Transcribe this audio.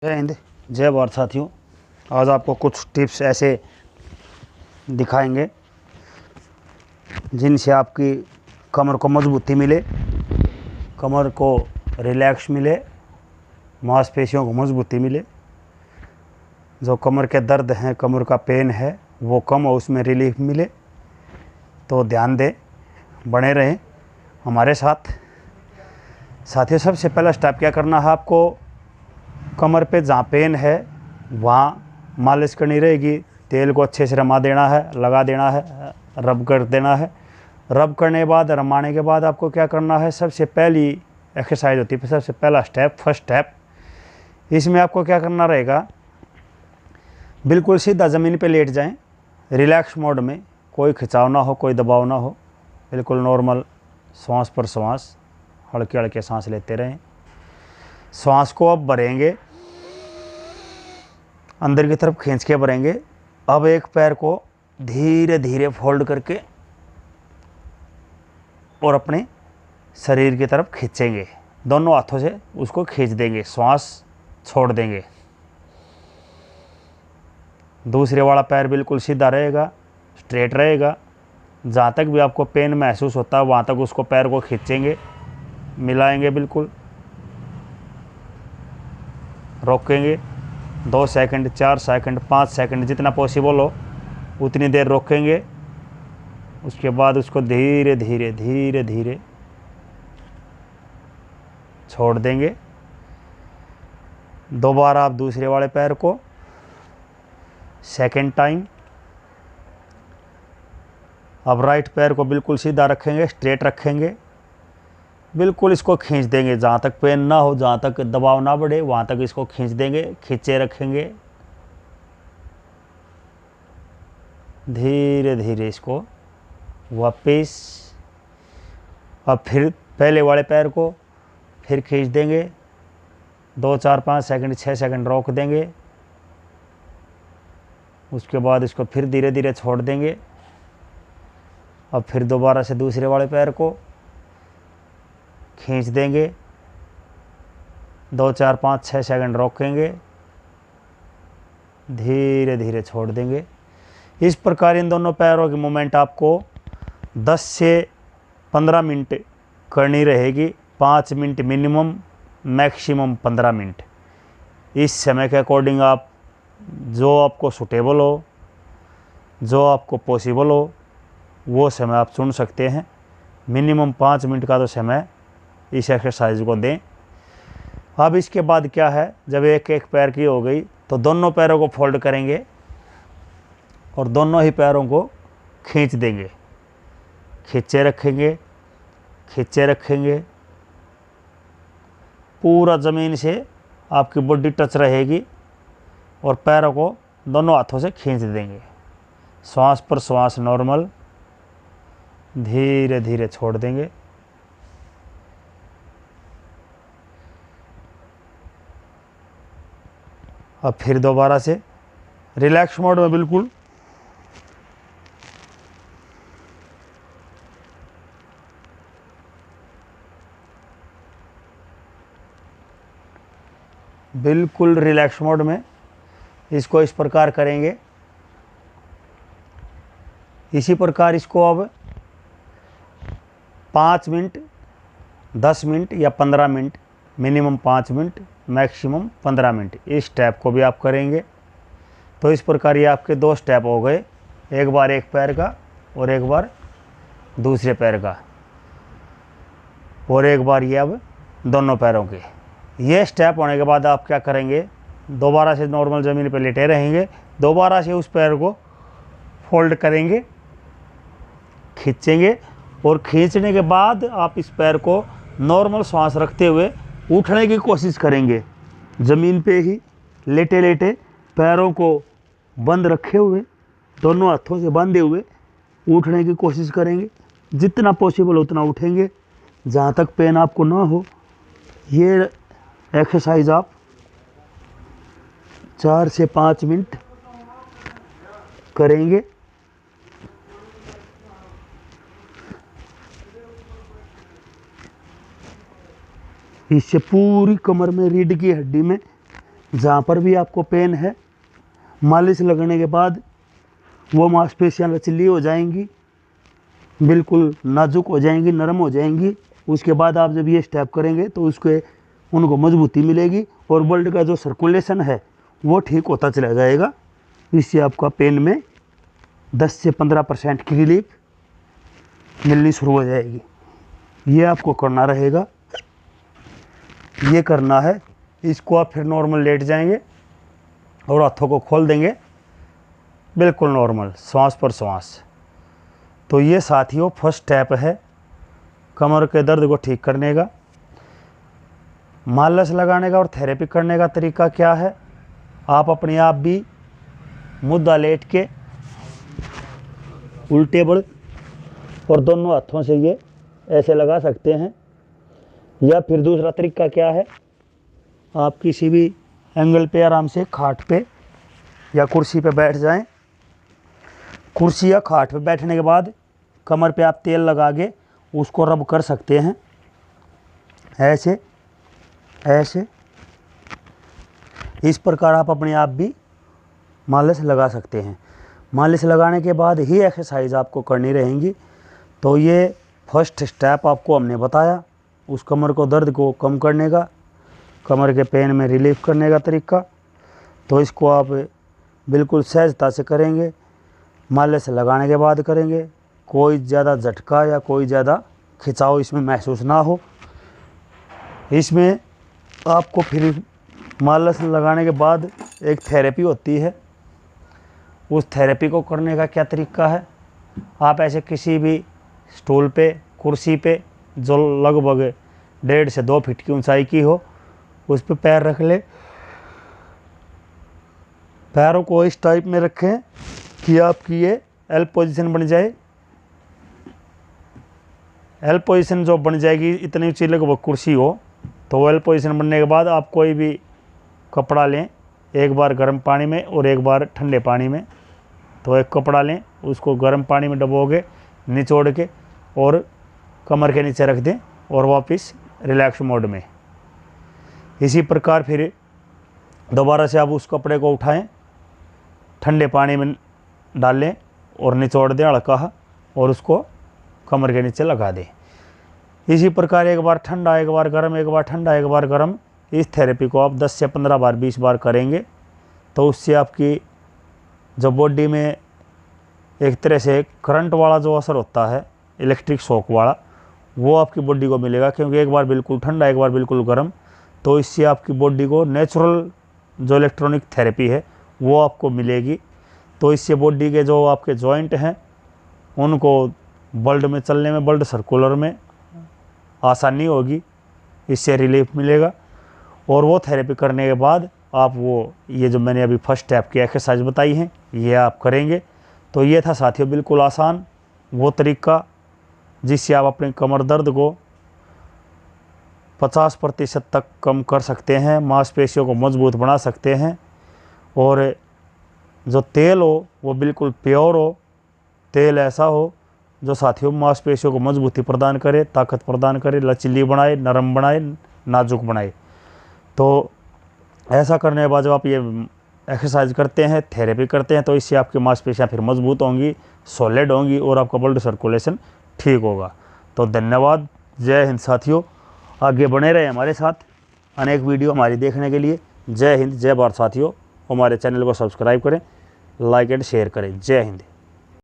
जय हिंद, जय भारत साथियों। आज आपको कुछ टिप्स ऐसे दिखाएंगे जिनसे आपकी कमर को मजबूती मिले, कमर को रिलैक्स मिले, मांसपेशियों को मजबूती मिले। जो कमर के दर्द हैं, कमर का पेन है, वो कम हो, उसमें रिलीफ मिले। तो ध्यान दें, बने रहें हमारे साथ। साथियों, सबसे पहला स्टेप क्या करना है आपको, कमर पे जहाँ पेन है वहाँ मालिश करनी रहेगी। तेल को अच्छे से रमा देना है, लगा देना है, रब कर देना है। रब करने के बाद, रमाने के बाद आपको क्या करना है, सबसे पहली एक्सरसाइज होती है, सबसे पहला स्टेप, फर्स्ट स्टेप। इसमें आपको क्या करना रहेगा, बिल्कुल सीधा ज़मीन पे लेट जाएं, रिलैक्स मोड में, कोई खिंचाव ना हो, कोई दबाव ना हो, बिल्कुल नॉर्मल श्वास पर श्वास, हल्के हल्के सांस लेते रहें। श्वास को अब भरेंगे, अंदर की तरफ खींच के भरेंगे। अब एक पैर को धीरे धीरे फोल्ड करके और अपने शरीर की तरफ खींचेंगे, दोनों हाथों से उसको खींच देंगे, श्वास छोड़ देंगे। दूसरे वाला पैर बिल्कुल सीधा रहेगा, स्ट्रेट रहेगा। जहाँ तक भी आपको पेन महसूस होता है वहाँ तक उसको पैर को खींचेंगे, मिलाएंगे, बिल्कुल रोकेंगे। 2 सेकंड, 4 सेकंड, 5 सेकंड, जितना पॉसिबल हो उतनी देर रोकेंगे। उसके बाद उसको धीरे धीरे धीरे धीरे छोड़ देंगे। दोबारा आप दूसरे वाले पैर को सेकंड टाइम, अब राइट पैर को बिल्कुल सीधा रखेंगे, स्ट्रेट रखेंगे, बिल्कुल इसको खींच देंगे। जहाँ तक पेन ना हो, जहाँ तक दबाव ना बढ़े, वहाँ तक इसको खींच देंगे, खींचे रखेंगे। धीरे धीरे इसको वापस, अब फिर पहले वाले पैर को फिर खींच देंगे। 2, 4, 5 सेकंड, 6 सेकंड रोक देंगे। उसके बाद इसको फिर धीरे धीरे छोड़ देंगे। अब फिर दोबारा से दूसरे वाले पैर को खींच देंगे। 2, 4, 5, 6 सेकंड रोकेंगे, धीरे धीरे छोड़ देंगे। इस प्रकार इन दोनों पैरों की मूवमेंट आपको 10 से 15 मिनट करनी रहेगी। 5 मिनट मिनिमम, मैक्सिमम 15 मिनट। इस समय के अकॉर्डिंग आप जो आपको सूटेबल हो, जो आपको पॉसिबल हो, वो समय आप चुन सकते हैं। मिनिमम 5 मिनट का तो समय इस एक्सरसाइज को दें। अब इसके बाद क्या है, जब एक एक पैर की हो गई तो दोनों पैरों को फोल्ड करेंगे और दोनों ही पैरों को खींच देंगे, खींचे रखेंगे, खींचे रखेंगे। पूरा ज़मीन से आपकी बॉडी टच रहेगी और पैरों को दोनों हाथों से खींच देंगे। श्वास पर श्वास नॉर्मल, धीरे धीरे छोड़ देंगे। अब फिर दोबारा से रिलैक्स मोड में बिल्कुल रिलैक्स मोड में इसको इस प्रकार करेंगे। इसी प्रकार इसको अब 5 मिनट, 10 मिनट या 15 minute, minimum 5 minute, maximum 15 minute, इस स्टेप को भी आप करेंगे। तो इस प्रकार ये आपके 2 स्टेप हो गए, एक बार एक पैर का और एक बार दूसरे पैर का, और एक बार ये अब दोनों पैरों के। ये स्टेप होने के बाद आप क्या करेंगे, दोबारा से नॉर्मल ज़मीन पर लेटे रहेंगे। दोबारा से उस पैर को फोल्ड करेंगे, खींचेंगे, और खींचने के बाद आप इस पैर को नॉर्मल श्वास रखते हुए उठने की कोशिश करेंगे। ज़मीन पे ही लेटे लेटे पैरों को बंद रखे हुए, दोनों हाथों से बांधे हुए उठने की कोशिश करेंगे। जितना पॉसिबल उतना उठेंगे, जहाँ तक पेन आपको ना हो। ये एक्सरसाइज आप 4 से 5 मिनट करेंगे। इससे पूरी कमर में, रीढ़ की हड्डी में जहाँ पर भी आपको पेन है, मालिश लगने के बाद वो मांसपेशियाँ लचीली हो जाएंगी, बिल्कुल नाजुक हो जाएंगी, नरम हो जाएंगी। उसके बाद आप जब ये स्टेप करेंगे तो उनको मजबूती मिलेगी और ब्लड का जो सर्कुलेशन है वो ठीक होता चला जाएगा। इससे आपका पेन में 10 से 15% की रिलीफ मिलनी शुरू हो जाएगी। ये आपको करना रहेगा, ये करना है। इसको आप फिर नॉर्मल लेट जाएंगे और हाथों को खोल देंगे बिल्कुल नॉर्मल, श्वास पर श्वास। तो ये साथियों फर्स्ट स्टेप है कमर के दर्द को ठीक करने का। मालिश लगाने का और थेरेपी करने का तरीका क्या है, आप अपने आप भी मुद्दा लेट के उल्टे बढ़ और दोनों हाथों से ये ऐसे लगा सकते हैं। या फिर दूसरा तरीका क्या है, आप किसी भी एंगल पे आराम से खाट पे या कुर्सी पे बैठ जाएं। कुर्सी या खाट पे बैठने के बाद कमर पे आप तेल लगा के उसको रब कर सकते हैं, ऐसे ऐसे। इस प्रकार आप अपने आप भी मालिश लगा सकते हैं। मालिश लगाने के बाद ही एक्सरसाइज आपको करनी रहेंगी। तो ये फर्स्ट स्टेप आपको हमने बताया, उस कमर को दर्द को कम करने का, कमर के पेन में रिलीफ करने का तरीका। तो इसको आप बिल्कुल सहजता से करेंगे, मालिश लगाने के बाद करेंगे। कोई ज़्यादा झटका या कोई ज़्यादा खिंचाव इसमें महसूस ना हो। इसमें आपको फिर मालिश लगाने के बाद एक थेरेपी होती है। उस थेरेपी को करने का क्या तरीका है, आप ऐसे किसी भी स्टूल पे, कुर्सी पे जो लगभग 1.5 से 2 फीट की ऊंचाई की हो, उस पे पैर रख ले। पैरों को इस टाइप में रखें कि आपकी ये एल पोजीशन बन जाए। एल पोजीशन जो बन जाएगी, इतनी ऊंची लगभग कुर्सी हो, तो एल पोजीशन बनने के बाद आप कोई भी कपड़ा लें, एक बार गर्म पानी में और एक बार ठंडे पानी में। तो एक कपड़ा लें, उसको गर्म पानी में डबोगे निचोड़ के और कमर के नीचे रख दें और वापस रिलैक्स मोड में। इसी प्रकार फिर दोबारा से आप उस कपड़े को उठाएं, ठंडे पानी में डाल लें और निचोड़ दें हल्का, और उसको कमर के नीचे लगा दें। इसी प्रकार एक बार ठंडा, एक बार गर्म, एक बार ठंडा, एक बार गर्म। इस थेरेपी को आप 10 से 15 बार, 20 बार करेंगे तो उससे आपकी जो बॉडी में एक तरह से करंट वाला जो असर होता है, इलेक्ट्रिक शॉक वाला, वो आपकी बॉडी को मिलेगा। क्योंकि एक बार बिल्कुल ठंडा, एक बार बिल्कुल गर्म, तो इससे आपकी बॉडी को नेचुरल जो इलेक्ट्रॉनिक थेरेपी है वो आपको मिलेगी। तो इससे बॉडी के जो आपके जॉइंट हैं उनको ब्लड में चलने में, ब्लड सर्कुलर में आसानी होगी, इससे रिलीफ मिलेगा। और वो थेरेपी करने के बाद आप ये जो मैंने अभी फर्स्ट स्टेप की एक्सरसाइज बताई हैं ये आप करेंगे। तो ये था साथियों बिल्कुल आसान वो तरीका जिससे आप अपने कमर दर्द को 50% तक कम कर सकते हैं, मांसपेशियों को मजबूत बना सकते हैं। और जो तेल हो वो बिल्कुल प्योर हो, तेल ऐसा हो जो साथियों मांसपेशियों को मजबूती प्रदान करे, ताकत प्रदान करे, लचीली बनाए, नरम बनाए, नाजुक बनाए। तो ऐसा करने के बाद जब आप ये एक्सरसाइज करते हैं, थेरेपी करते हैं, तो इससे आपकी मांसपेशियाँ फिर मजबूत होंगी, सॉलिड होंगी और आपका ब्लड सर्कुलेशन ठीक होगा। तो धन्यवाद, जय हिंद साथियों। आगे बने रहे हमारे साथ, अनेक वीडियो हमारी देखने के लिए। जय हिंद, जय भारत साथियों। हमारे चैनल को सब्सक्राइब करें, लाइक एंड शेयर करें। जय हिंद।